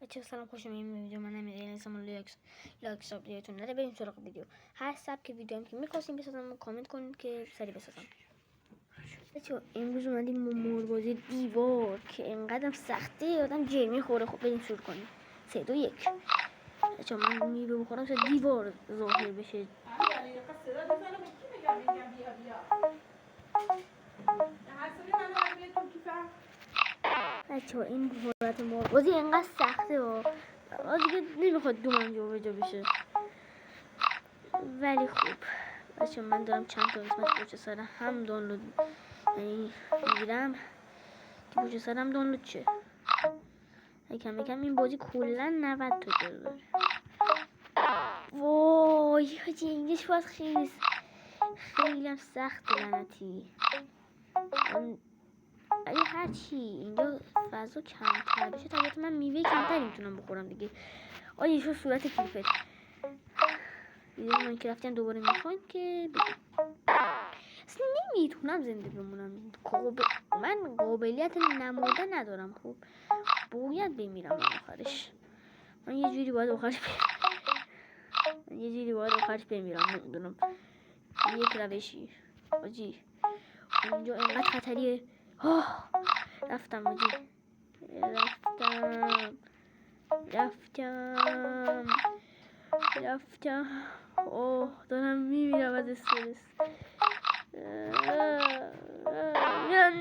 بچه سلام، خوش اومدین به ویدیو. من امیرعلی هستم. لایک سابسکرایبتون نره. بریم سراغ ویدیو. هر سبک ویدیو هم که می‌خواستین بسازم کامنت کنید که سریع بسازم. بچه امروز اومدیم با موربازی دیوار که اینقدر سخته آدم جر میخوره. خب بریم شروع کنیم. 3 2 1. بچه من میوه بخورم تا دیوار ظاهر بشه. بچه این حالت موربازی اینقدر سخته دیگه نمیخواد دومم جا به جا بشه، ولی خوب. بچه من دارم چند تا قسمت پشت سر هم دانلود میگیرم که پشت سر هم دانلود شه. یکم این بازی کلا 90 تا جا داره. وای حاجی اینجاش باید خیلی هم سخت لعنتی. ولی هرچی اینجا فضا کمتر بشه طبیعتا من میوه کمتری میتونم بخورم دیگه. آیا شو صورت کلیپت ویدیو ماینکرافتی هم دوباره میخواین که اصلا نمیتونم زنده بمونم. من قابلیت نمودن ندارم. خب باید بمیرم آخرش. من یه جوری باید آخرش بمیرم. نمیدونم یک روشی. آجی اینجا اینقدر خطریه. رفتم آجی، رفتم. دارم میمیرم از استرس.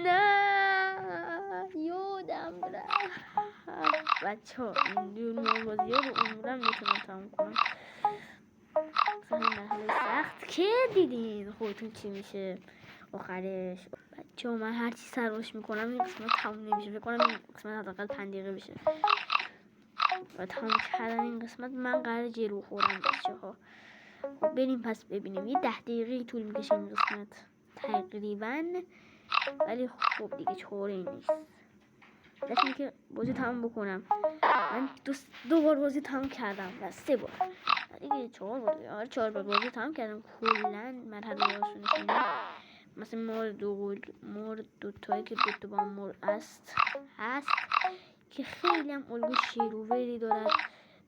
نه یادم رفت. بچه ها این موربازی ها رو عمرم میتونم تمام کنم. مثلا این مرحله سخت که دیدین خودتون چی میشه آخرش. بچه ها من هرچی سرواش میکنم این قسمت تمام نمیشه. فکر کنم این قسمت حداقل 5 دقیقه بشه و تمام کردن این قسمت من قرار جلو خورم. بچه ها خب بریم پس ببینیم. یه 10 دقیقه طول میکشه این قسمت تقریبا، ولی خب دیگه چاره ای نیست. دستم که بازی تمام بکنم. من دو بار بازی تمام کردم و 3 بار دیگه 4 بار. 4 بار بازی تمام کردم. کلا مرحله آسونش مثلا مورد دوتایی که دوتا با مورد هست که خیلی هم الگوش شیرووری دارد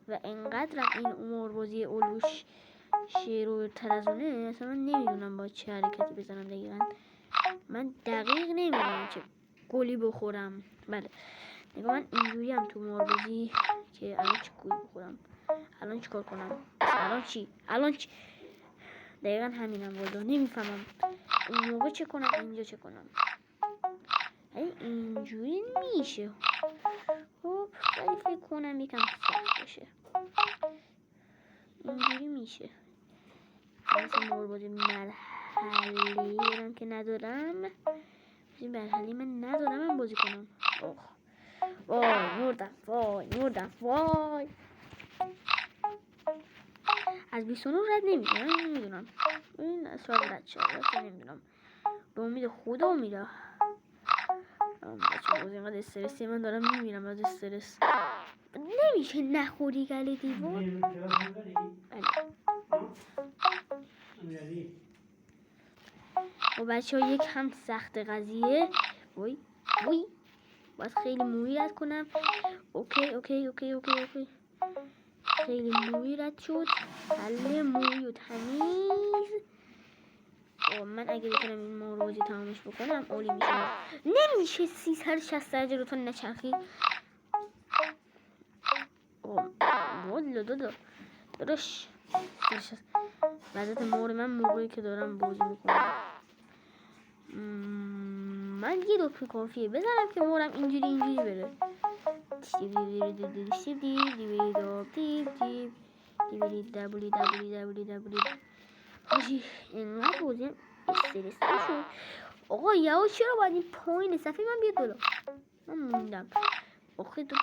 و انقدر این موربازی الگوش شیروورتر از اونه. اصلا من نمیدونم با چه حرکتی بزنم دقیقا. من دقیق نمیدونم چه گلی بخورم. بله نگاه من اینجوری هم تو موربازی که الان چه گلی بخورم، الان چه کار کنم، الان چی دقیقا همینم. والا نمیفهمم اون موقع چه کنم اینجا چه کنم. اینجوری میشه. خب ولی فکر کنم یکم سخت بشه. اینجوری میشه. مثلا موربازی مرحله دارم که ندارم. این مرحله من ندارم من بازی کنم. وای مردم. وای از 29 رد نمیدونم. این از سال رد شد نمیدونم. به امید خدا میره. بچه بازی اینقدر استرسی من دارم میمیرم از استرس. نمیشه نخوری گله دیوار. و بچه ها یک هم سخت قضیه. وای باید خیلی موی رد کنم. اوکی خیلی موی رد شد. حل موی و تمیز. من اگه بکنم این موربازی تمامش بکنم اولی میشه. نمیشه 360 درجه رو تا نچرخی. والا داداش وضعیت مور من موقعی که دارم بازی میکنم من یه دو کافیه بزنم که مورم اینجوری بره. اینقدر بازی استرس شد. آقا یهو چرا باید این پایین صفحه من بیاد بالا؟ من موندم. آخه تو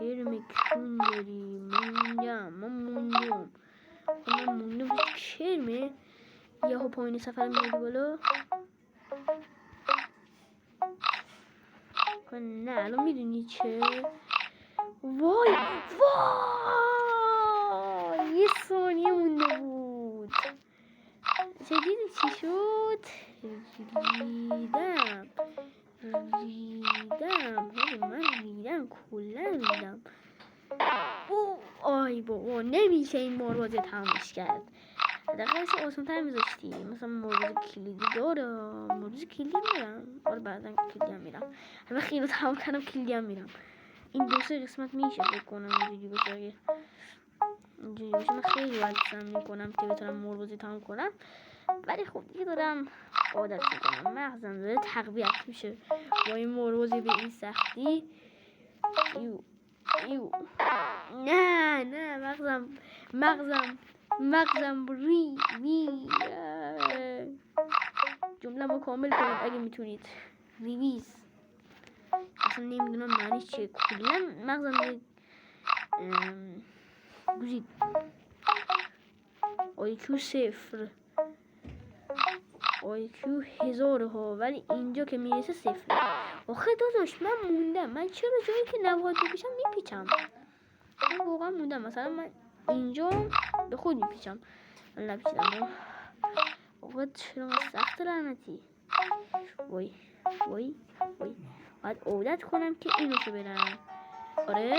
کرم کون داری. من موندم کرمه. یهو پایین صفحه میاد بالا. نه الان میدونی چه؟ وای یه ثانیه مونده بود. دیدی چی شد؟ ریدم من ریدم کلا ریدم. آی بابا نمیشه این مروزه تمامش کرد. دقیقه آسان تر میذاشتی. مثلا مروزه کلیدی داره. مروزه کلیدی میرم. آره بعدا کلیدی هم میرم. همه خیلی تمام کردم کلیدی هم میرم. این دو سه قسمت میشه فکر کنم اینجوری باشه. اینجوری باشه من خیلی وقت تمرین میکنم که بتونم مروزه تمام کنم. ولی خب دیگه دارم عادت میکنم. مغزم داره تقویت میشه با این مروزه به این سختی. ایو نه مغزم ری جمله ما کامل کنید اگه میتونید. ریویز اصلا نمیدونم معنیش چیه. کلا مغزم گوزید. IQ 0 IQ 1000 ها، ولی اینجا که میرسه 0. آخه داداش من موندم. من چرا جایی که نباید بپیچم میپیچم؟ من واقعا موندم. مثلا من اینجا به خود میپیچم. من نپیچیدم. آقا چرا سخت لعنتی. وای باید عادت کنم که اینو شو برم. آره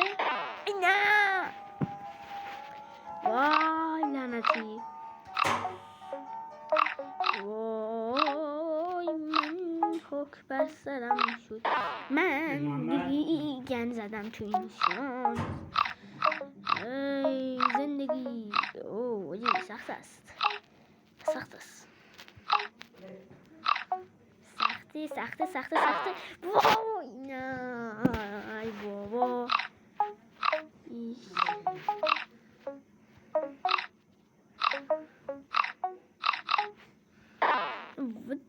نه وای لعنتی. وای من حک بر سرم شد. من دیگه گن زدم تو این شانس. ای زندگی اوه سخت است. سخته. وای نه ای بابا.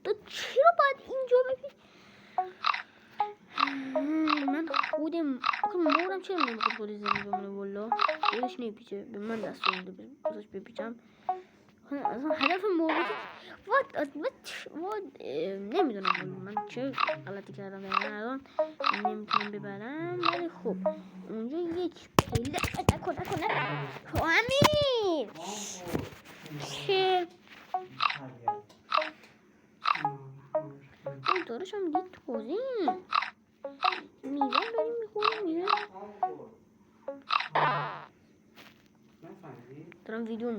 تو چرا باید اینجا ببین؟ من خودم مورم چرا نمیخواد خود زنی بمونه والا. خودش نمیپیچه به من دست بونده بازش بپیچم. اصلا هدف مورد نمیدونم من چه غلطی کردم الان نمیتونم ببرم. ولی خب اونجا یک پله نکن امیر چه اون دارش هم دید توزی میرم داریم میخوریم دارم ویدیو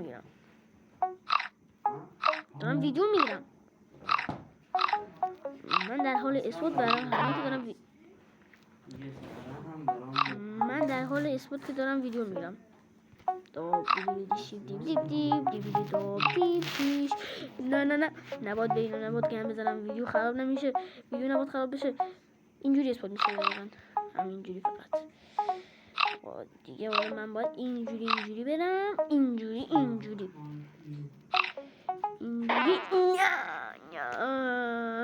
میگیرم. من در حال اثبات برام همه که دارم من در حال اثبات که دارم ویدیو میگیرم. نه نباید به اینو نباید گم بزنم. ویدیو خراب نمیشه. ویدیو نباید خراب بشه. اینجوری اثبات میشه دقیقا. همینجوری فقط دیگه. ولی من باید اینجوری برم. اینجوری نه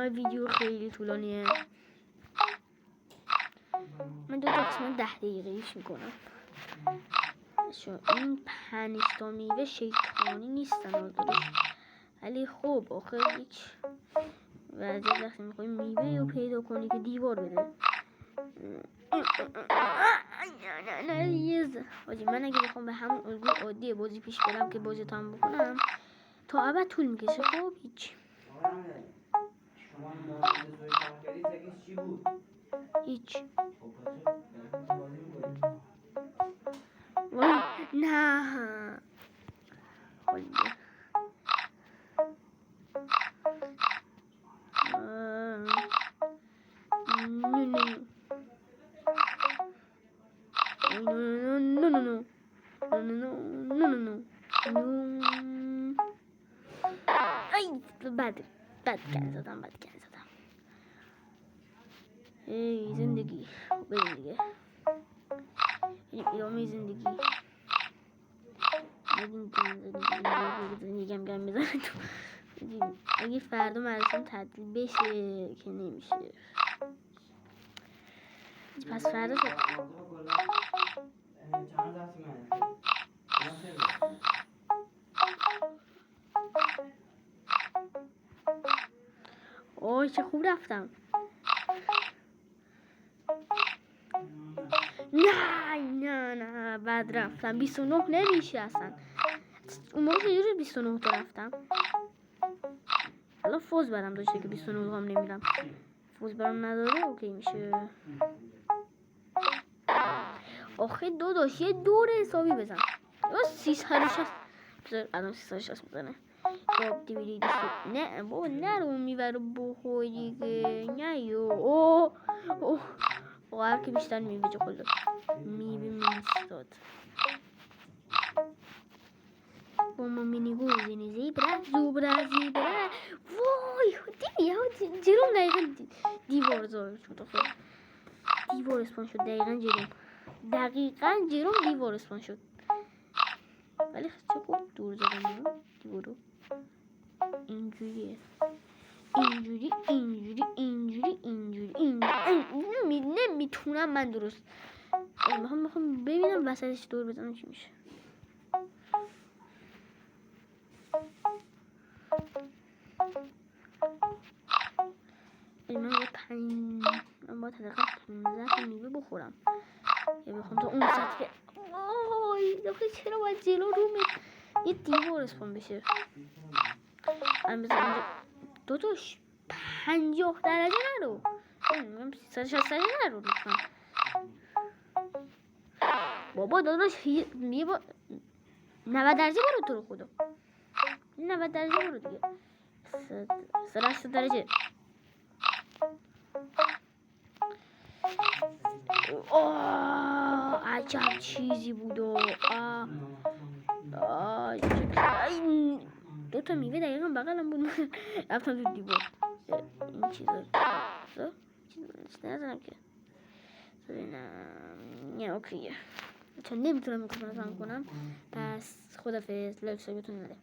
ویدیو خیلی طولانیه. من 2 قسمت 10 دقیقه‌ایش میکنم. این 5 تا میوه شیطانی نیستن داداش. ولی خب آخه هیچ وضعیت وقتی میخوایی میوه رو پیدا کنی که دیوار بده. نه یزه حاجی من اگه بخوام به همون الگوی عادی بازی پیش برم که بازی تمام بکنم تا ابد طول میکشه. خب هیچ وای نه بد گن زدم. ای زندگی بریم دیگه. ادامه زندگی زندگی گم بزنه تو. اگه فردا مراسم تعطیل بشه که نمیشه. پس فردا اوه چه خوب رفتم. نه بعد رفتم 29 نمیشه اصلا. اون موقع یه روز 29 تا رفتم. الان فوز برم داشته که 29 هم نمیرم. فوز برم نداره اوکی میشه. آخه داداش یه دور حسابی بزن. 360 الان 360 میزنه. نه بابا نرو میبره بخور دیگه. نه یو اوه هر که بیشتر میوه چه خود میوه میستاد. با ما مینی گوزینی زیبره وای دیدی جلوم دقیقا دیوار زار شد. آخه دیوار اسپان شد دقیقا جلوم دیوار اسپان شد. ولی چه خوب دور زدم دیوارو. اینجوریه اینجوری نمیتونم من درست. میخوام ببینم وسطش دور بزنم چی میشه. من باید حداقل 15 تا میوه بخورم یا بخوام تا اون سطح. وای داخل چرا باید جلو رومه یه دیوار اسپان بشه. من بذارم اینجا داداش 50 درجه نرو. 360 درجه نرو لطفا. بابا داداش 90 درجه برو تو رو خدا. 90 درجه برو دیگه. 180 درجه. عجب چیزی بود. دو تا میوه دقیقا بغلم بود. رفتم تو دیوار. این چیزا نزنم که ببینم. اوکیه. چون نمیتونم میکروفون رو کنم. پس خدافظ. لایک سایبتون نده.